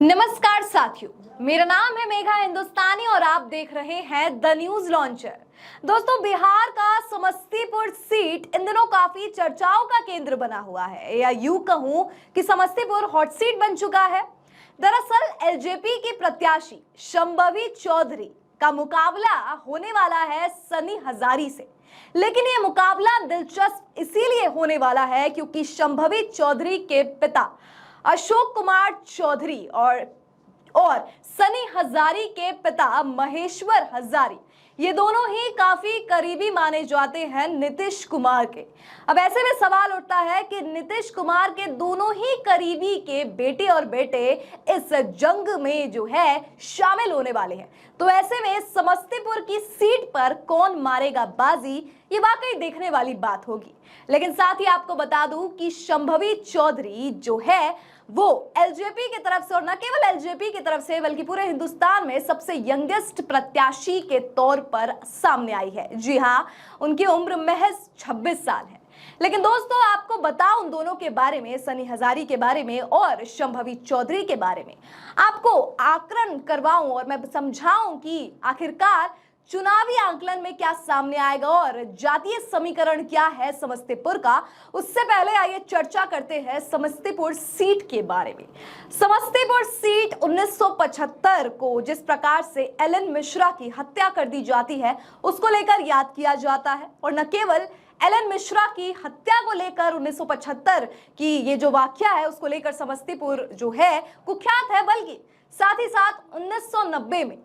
नमस्कार साथियों, मेरा नाम है मेघा हिंदुस्तानी और आप देख रहे हैं द न्यूज लॉन्चर। दोस्तों, बिहार का समस्तीपुर सीट इन दिनों काफी चर्चाओं का केंद्र बना हुआ है, या यूं कहूं कि समस्तीपुर हॉट सीट बन चुका है। दरअसल एलजेपी की प्रत्याशी शंभवी चौधरी का मुकाबला होने वाला है सनी हजारी से। लेकिन ये मुकाबला दिलचस्प इसीलिए होने वाला है क्योंकि शंभवी चौधरी के पिता अशोक कुमार चौधरी और सनी हजारी के पिता महेश्वर हजारी, ये दोनों ही काफी करीबी माने जाते हैं नीतीश कुमार के। अब ऐसे में सवाल उठता है कि नीतीश कुमार के दोनों ही करीबी के बेटे और बेटे इस जंग में जो है शामिल होने वाले हैं। तो ऐसे में समस्तीपुर की सीट पर कौन मारेगा बाजी, ये वाकई देखने वाली बात होगी। लेकिन साथ ही आपको बता दूं कि शंभवी चौधरी जो है वो एलजेपी की तरफ से, और न केवल एलजेपी की तरफ से बल्कि पूरे हिंदुस्तान में सबसे यंगेस्ट प्रत्याशी के तौर पर सामने आई है। जी हाँ, उनकी उम्र महज 26 साल है। लेकिन दोस्तों, आपको बताऊं उन दोनों के बारे में, सनी हजारी के बारे में और शंभवी चौधरी के बारे में, आपको आकलन करवाऊं और मैं समझाऊं कि आखिरकार चुनावी आकलन में क्या सामने आएगा और जातीय समीकरण क्या है समस्तीपुर का। उससे पहले आइए चर्चा करते हैं समस्तीपुर सीट के बारे में। समस्तीपुर सीट 1975 को जिस प्रकार से एलन मिश्रा की हत्या कर दी जाती है उसको लेकर याद किया जाता है, और न केवल एलन मिश्रा की हत्या को लेकर 1975 की ये जो वाकया है उसको लेकर समस्तीपुर जो है कुख्यात है, बल्कि साथ ही साथ 1990 में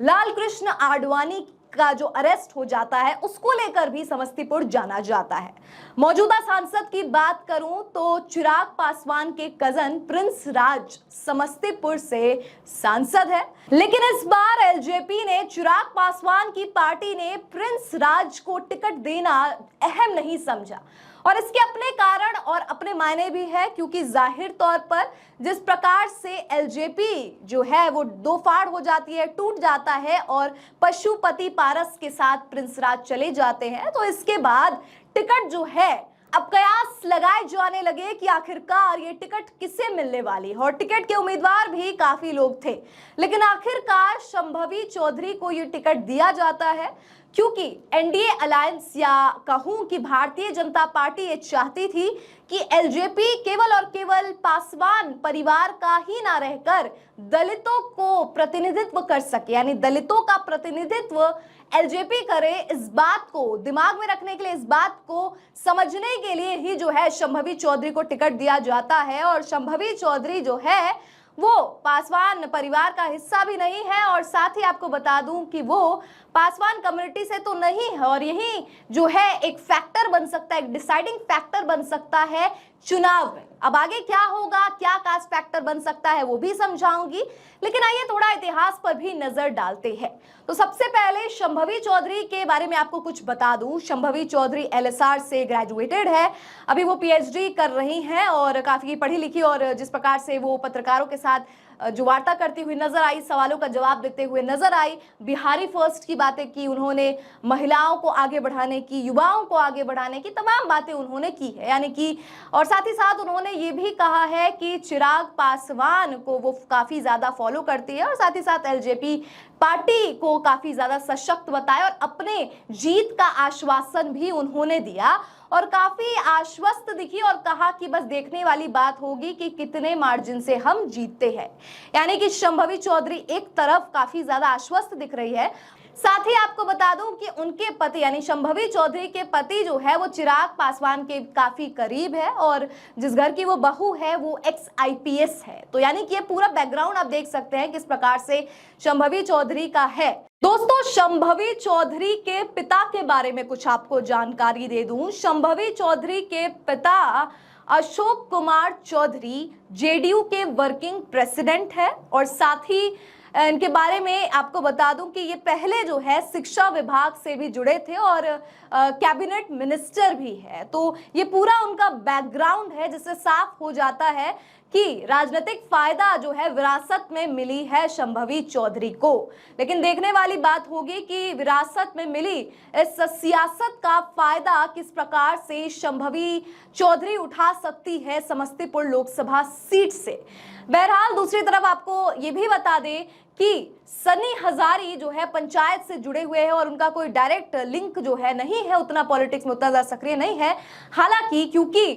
लाल कृष्ण आडवाणी का जो अरेस्ट हो जाता है उसको लेकर भी समस्तीपुर जाना जाता है। मौजूदा सांसद की बात करूं तो चिराग पासवान के कजन प्रिंस राज समस्तीपुर से सांसद है। लेकिन इस बार एलजेपी ने, चिराग पासवान की पार्टी ने प्रिंस राज को टिकट देना अहम नहीं समझा, और इसके अपने कारण और अपने मायने भी है, क्योंकि जाहिर तौर पर जिस प्रकार से एलजेपी जो है वो दो फाड़ हो जाती है, टूट जाता है और पशुपति पारस के साथ प्रिंस राज चले जाते हैं, तो इसके बाद टिकट जो है अब कयास लगाए जाने लगे कि आखिरकार ये टिकट किसे मिलने वाली है, और टिकट के उम्मीदवार भी काफी लोग थे। लेकिन आखिरकार शंभवी चौधरी को ये टिकट दिया जाता है क्योंकि एनडीए अलायंस, या कहूं कि भारतीय जनता पार्टी, ये चाहती थी कि एलजेपी केवल और केवल पासवान परिवार का ही ना रहकर दलितों को प्रतिनिधित्व कर सके, यानी दलितों का प्रतिनिधित्व एलजेपी करे। इस बात को दिमाग में रखने के लिए, इस बात को समझने के लिए ही जो है शंभवी चौधरी को टिकट दिया जाता है। और शंभवी चौधरी जो है वो पासवान परिवार का हिस्सा भी नहीं है, और साथ ही आपको बता दूं कि वो पासवान कम्युनिटी से तो नहीं है, और यही जो है एक फैक्टर बन सकता है, एक डिसाइडिंग फैक्टर बन सकता है चुनाव में। अब आगे क्या होगा, क्या कास्ट फैक्टर बन सकता है, वो भी समझाऊंगी। लेकिन आइए थोड़ा इतिहास पर भी नजर डालते हैं। तो सबसे पहले शंभवी चौधरी के बारे में आपको कुछ बता दूं। शंभवी चौधरी एलएसआर से ग्रेजुएटेड है, अभी वो पीएचडी कर रही हैं और काफी पढ़ी लिखी, और जिस प्रकार से वो पत्रकारों के साथ जो वार्ता करती हुई नजर आई, सवालों का जवाब देते हुए नजर आई, बिहारी फर्स्ट की बातें की उन्होंने, महिलाओं को आगे बढ़ाने की, युवाओं को आगे बढ़ाने की तमाम बातें उन्होंने की है, यानी कि। और साथ ही साथ उन्होंने ये भी कहा है कि चिराग पासवान को वो काफी ज्यादा फॉलो करती है, और साथ ही साथ एलजेपी पार्टी को काफी ज्यादा सशक्त बताया, और अपने जीत का आश्वासन भी उन्होंने दिया और काफी आश्वस्त दिखी, और कहा कि बस देखने वाली बात होगी कि कितने मार्जिन से हम जीतते हैं। यानी कि शंभवी चौधरी एक तरफ काफी ज्यादा आश्वस्त दिख रही है। साथ ही आपको बता दूं कि उनके पति, यानी शंभवी चौधरी के पति जो है वो चिराग पासवान के काफी करीब है, और जिस घर की वो बहू है वो एक्स आईपीएस है। तो यानी कि ये पूरा बैकग्राउंड आप देख सकते हैं किस प्रकार से शंभवी चौधरी का है। दोस्तों, शंभवी चौधरी के पिता के बारे में कुछ आपको जानकारी दे दूं। शंभवी चौधरी के पिता अशोक कुमार चौधरी जेडीयू के वर्किंग प्रेसिडेंट है, और साथ ही इनके बारे में आपको बता दूं कि ये पहले जो है शिक्षा विभाग से भी जुड़े थे और कैबिनेट मिनिस्टर भी है। तो ये पूरा उनका बैकग्राउंड है, जिससे साफ हो जाता है कि राजनीतिक फायदा जो है विरासत में मिली है शंभवी चौधरी को। लेकिन देखने वाली बात होगी कि विरासत में मिली इस सियासत का फायदा किस प्रकार से शंभवी चौधरी उठा सकती है समस्तीपुर लोकसभा सीट से। बहरहाल दूसरी तरफ आपको ये भी बता दें कि सनी हजारी जो है पंचायत से जुड़े हुए हैं और उनका कोई डायरेक्ट लिंक जो है नहीं है, उतना पॉलिटिक्स में उतना ज्यादा सक्रिय नहीं है। हालांकि क्योंकि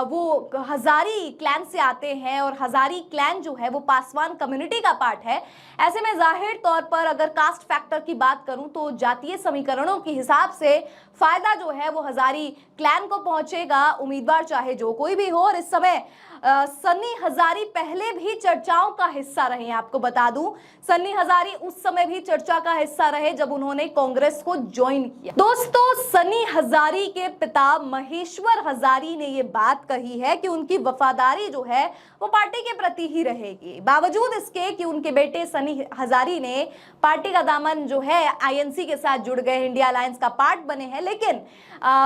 वो हजारी क्लैन से आते हैं और हजारी क्लैन जो है वो पासवान कम्युनिटी का पार्ट है, ऐसे में जाहिर तौर पर अगर कास्ट फैक्टर की बात करूं तो जातीय समीकरणों के हिसाब से फायदा जो है वो हजारी क्लैन को पहुंचेगा, उम्मीदवार चाहे जो कोई भी हो। और इस समय सन्नी हजारी पहले भी चर्चाओं का हिस्सा रहे हैं। आपको बता दूं, सन्नी हजारी उस समय भी चर्चा का हिस्सा रहे जब उन्होंने कांग्रेस को ज्वाइन किया। दोस्तों, सन्नी हजारी के पिता महेश्वर हजारी ने ये बात कही है कि उनकी वफादारी जो है वो पार्टी के प्रति ही रहेगी। बावजूद इसके कि उनके बेटे सनी हजारी ने पार्टी का दामन जो है आईएनसी के साथ जुड़ गए, इंडिया अलायंस का पार्ट बने हैं, लेकिन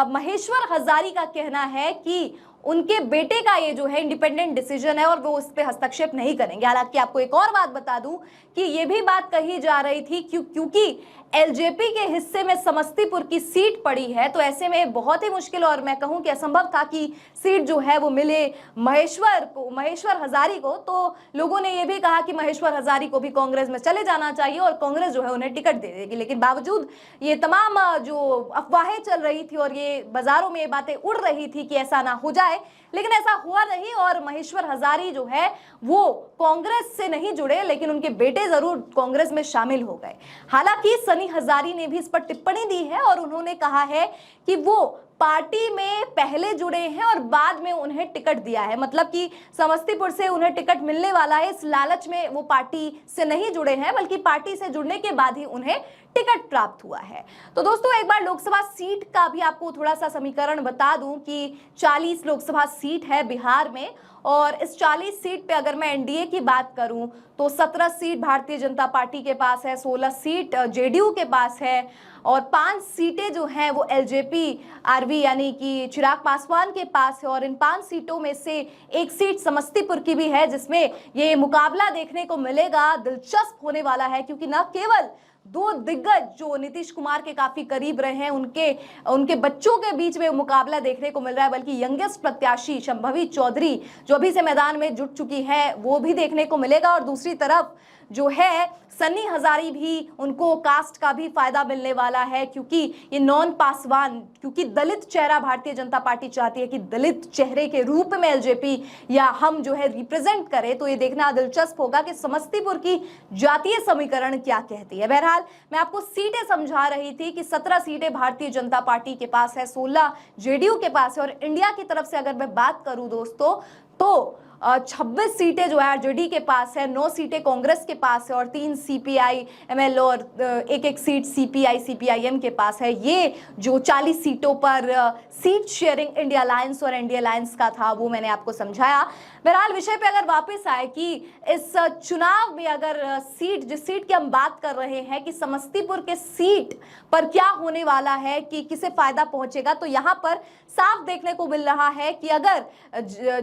महेश्वर हजारी का कहना है कि उनके बेटे का ये जो है इंडिपेंडेंट डिसीजन है और वो उस पर हस्तक्षेप नहीं करेंगे। हालांकि आपको एक और बात बता दूं कि ये भी बात कही जा रही थी क्योंकि एलजेपी के हिस्से में समस्तीपुर की सीट पड़ी है, तो ऐसे में बहुत ही मुश्किल और मैं कहूं कि असंभव था कि सीट जो है वो मिले महेश्वर हजारी को। तो लोगों ने ये भी कहा कि महेश्वर हजारी को भी कांग्रेस में चले जाना चाहिए और कांग्रेस जो है उन्हें टिकट दे देगी। लेकिन बावजूद ये तमाम जो अफवाहें चल रही थी और ये बाजारों में ये बातें उड़ रही थी कि ऐसा ना हो जाए, लेकिन ऐसा हुआ नहीं और महेश्वर हजारी जो है वो कांग्रेस से नहीं जुड़े, लेकिन उनके बेटे जरूर कांग्रेस में शामिल हो गए। हालांकि सनी हजारी ने भी इस पर टिप्पणी दी है और उन्होंने कहा है कि वो पार्टी में पहले जुड़े हैं और बाद में उन्हें टिकट दिया है, मतलब कि समस्तीपुर से उन्हें टिकट मिलने वाला है, इस लालच में वो पार्टी से नहीं जुड़े हैं, बल्कि पार्टी से जुड़ने के बाद ही उन्हें टिकट प्राप्त हुआ है। तो दोस्तों, एक बार लोकसभा सीट का भी आपको थोड़ा सा समीकरण बता दूं कि 40 लोकसभा सीट है बिहार में और इस 40 सीट पे अगर मैं एनडीए की बात करूं तो 17 सीट भारतीय जनता पार्टी के पास है, 16 सीट जेडीयू के पास है और 5 सीटें जो हैं वो एलजेपी आरवी यानी कि चिराग पासवान के पास है। और इन 5 सीटों में से एक सीट समस्तीपुर की भी है, जिसमें ये मुकाबला देखने को मिलेगा, दिलचस्प होने वाला है, क्योंकि न केवल दो दिग्गज जो नीतीश कुमार के काफी करीब रहे हैं उनके बच्चों के बीच में मुकाबला देखने को मिल रहा है, बल्कि यंगेस्ट प्रत्याशी शंभवी चौधरी जो अभी से मैदान में जुट चुकी है वो भी देखने को मिलेगा। और दूसरी तरफ जो है सन्नी हजारी भी, उनको कास्ट का भी फायदा मिलने वाला है, क्योंकि ये नॉन पासवान, क्योंकि दलित चेहरा भारतीय जनता पार्टी चाहती है कि दलित चेहरे के रूप में एलजेपी या हम जो है रिप्रेजेंट करें। तो ये देखना दिलचस्प होगा कि समस्तीपुर की जातीय समीकरण क्या कहती है। बहरहाल मैं आपको सीटें समझा रही थी कि 17 सीटें भारतीय जनता पार्टी के पास है, 16 जेडीयू के पास है और इंडिया की तरफ से अगर मैं बात करूं दोस्तों तो 26 सीटें जो है आरजेडी के पास है, 9 सीटें कांग्रेस के पास है और 3 सीपीआई एमएल और एक सीट सीपीआई सीपीआईएम के पास है। ये जो 40 सीटों पर सीट शेयरिंग इंडिया अलायंस और एनडीए अलायंस का था वो मैंने आपको समझाया। बहरहाल विषय पे अगर वापस आए कि इस चुनाव में अगर जिस सीट की हम बात कर रहे हैं कि समस्तीपुर के सीट पर क्या होने वाला है, कि किसे फायदा पहुंचेगा, तो यहाँ पर साफ देखने को मिल रहा है कि अगर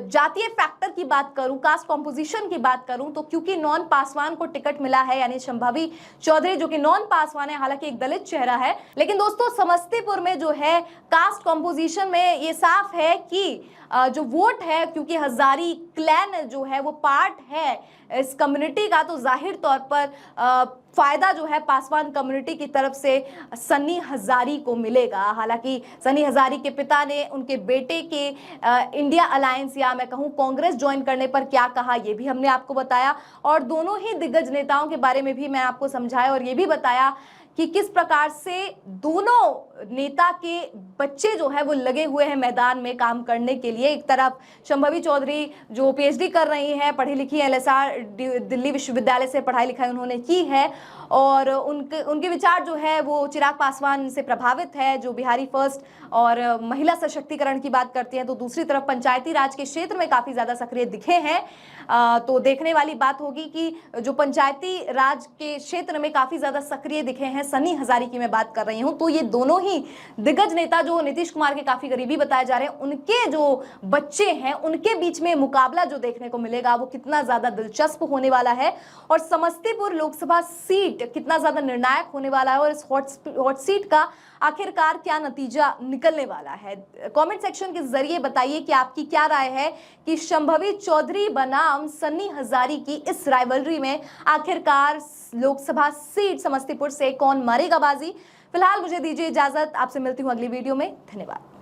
जातीय फैक्टर की बात करूं, कास्ट कॉम्पोजिशन की बात करूं, तो क्योंकि नॉन पासवान को टिकट मिला है यानी शंभवी चौधरी जो कि नॉन पासवान है, हालांकि एक दलित चेहरा है, लेकिन दोस्तों समस्तीपुर में जो है कास्ट कॉम्पोजिशन में ये साफ है कि जो वोट है, क्योंकि हजारी क्लैन जो है वो पार्ट है इस कम्युनिटी का, तो जाहिर तौर पर फायदा जो है पासवान कम्युनिटी की तरफ से सन्नी हजारी को मिलेगा। हालांकि सन्नी हजारी के पिता ने उनके बेटे के इंडिया अलायंस या मैं कहूं कांग्रेस ज्वाइन करने पर क्या कहा ये भी हमने आपको बताया और दोनों ही दिग्गज नेताओं के बारे में भी मैं आपको समझाया और ये भी बताया कि किस प्रकार से दोनों नेता के बच्चे जो है वो लगे हुए हैं मैदान में काम करने के लिए। एक तरफ शंभवी चौधरी जो पीएचडी कर रही हैं, पढ़ी लिखी एलएसआर दिल्ली विश्वविद्यालय से पढ़ाई लिखाई उन्होंने की है और उनके विचार जो है वो चिराग पासवान से प्रभावित है, जो बिहारी फर्स्ट और महिला सशक्तिकरण की बात करती हैं। तो दूसरी तरफ पंचायती राज के क्षेत्र में काफ़ी ज़्यादा सक्रिय दिखे हैं। तो देखने वाली बात होगी कि जो पंचायती राज के क्षेत्र में काफ़ी ज़्यादा सक्रिय दिखे हैं, सन्नी हजारी की मैं बात कर रही हूँ, तो ये दोनों ही वहीं दिग्गज नेता जो नीतीश कुमार के काफी करीबी बताए जा रहे हैं, उनके जो बच्चे हैं उनके बीच में मुकाबला जो देखने को मिलेगा वो कितना ज्यादा दिलचस्प होने वाला है और समस्तीपुर लोकसभा सीट कितना ज्यादा निर्णायक होने वाला है और इस हॉट सीट का आखिरकार क्या नतीजा निकलने वाला है। कमेंट सेक्शन के जरिए बताइए कि आपकी क्या राय है कि शंभवी चौधरी बनाम सन्नी हजारी की इस राइवलरी में आखिरकार लोकसभा सीट समस्तीपुर से कौन मारेगा बाजी। फिलहाल मुझे दीजिए इजाजत, आपसे मिलती हूं अगली वीडियो में। धन्यवाद।